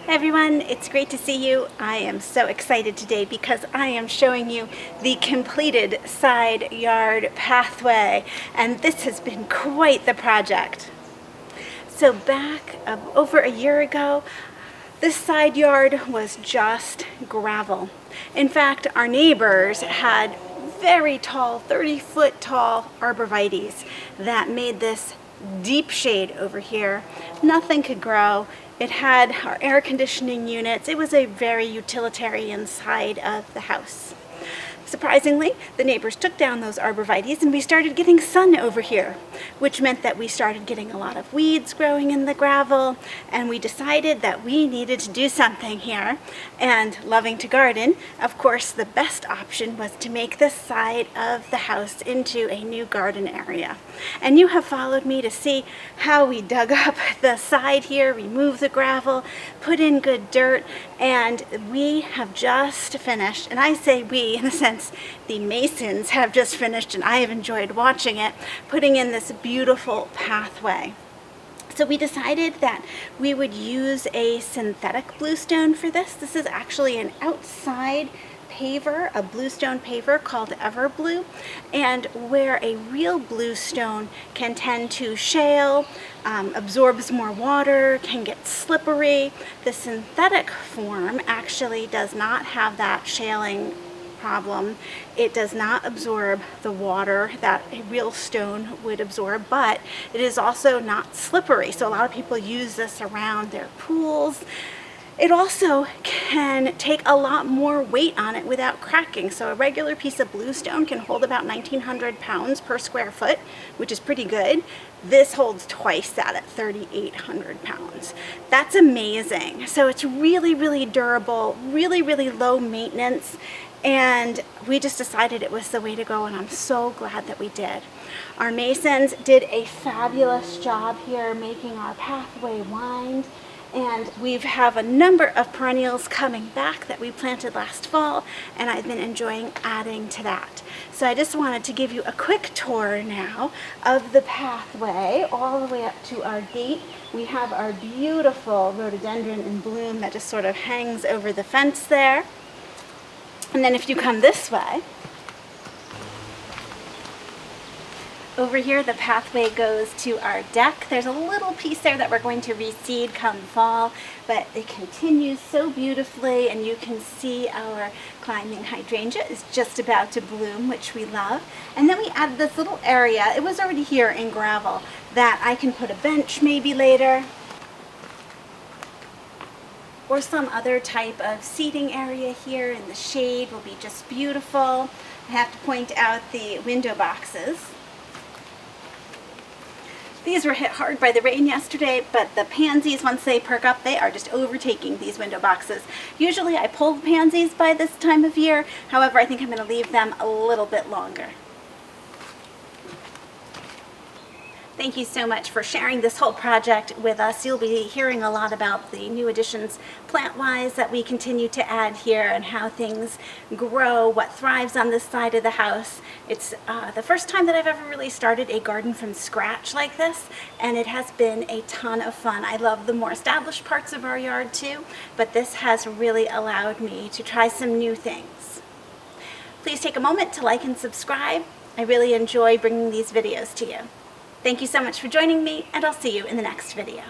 Hi everyone, it's great to see you. I am so excited today because I am showing you the completed side yard pathway, and this has been quite the project. So back over a year ago, this side yard was just gravel. In fact, our neighbors had very tall, 30-foot tall arborvitaes that made this deep shade over here. Nothing could grow. It had our air conditioning units. It was a very utilitarian side of the house. Surprisingly, the neighbors took down those arborvitaes and we started getting sun over here, which meant that we started getting a lot of weeds growing in the gravel, and we decided that we needed to do something here. And loving to garden, of course, the best option was to make this side of the house into a new garden area. And you have followed me to see how we dug up the side here, removed the gravel, put in good dirt, and we have just finished. And I say we in the sense the masons have just finished, and I have enjoyed watching it, putting in this beautiful pathway. So we decided that we would use a synthetic bluestone for this. This is actually an outside paver, a bluestone paver called Everblue, and where a real bluestone can tend to shale, absorbs more water, can get slippery, the synthetic form actually does not have that shaling problem. It does not absorb the water that a real stone would absorb, but it is also not slippery. So a lot of people use this around their pools. It also can take a lot more weight on it without cracking. So a regular piece of bluestone can hold about 1,900 pounds per square foot, which is pretty good. This holds twice that at 3,800 pounds. That's amazing. So it's really, really durable, really, really low maintenance. And we just decided it was the way to go, and I'm so glad that we did. Our masons did a fabulous job here making our pathway wind, and we have a number of perennials coming back that we planted last fall, and I've been enjoying adding to that. So I just wanted to give you a quick tour now of the pathway all the way up to our gate. We have our beautiful rhododendron in bloom that just sort of hangs over the fence there. And then if you come this way, over here the pathway goes to our deck. There's a little piece there that we're going to reseed come fall, but it continues so beautifully, and you can see our climbing hydrangea is just about to bloom, which we love. And then we added this little area. It was already here in gravel that I can put a bench maybe later, or some other type of seating area here in the shade will be just beautiful. I have to point out the window boxes. These were hit hard by the rain yesterday, but the pansies, once they perk up, they are just overtaking these window boxes. Usually I pull the pansies by this time of year. However, I think I'm going to leave them a little bit longer. Thank you so much for sharing this whole project with us. You'll be hearing a lot about the new additions plant-wise that we continue to add here, and how things grow, what thrives on this side of the house. It's the first time that I've ever really started a garden from scratch like this, and it has been a ton of fun. I love the more established parts of our yard too, but this has really allowed me to try some new things. Please take a moment to like and subscribe. I really enjoy bringing these videos to you. Thank you so much for joining me, and I'll see you in the next video.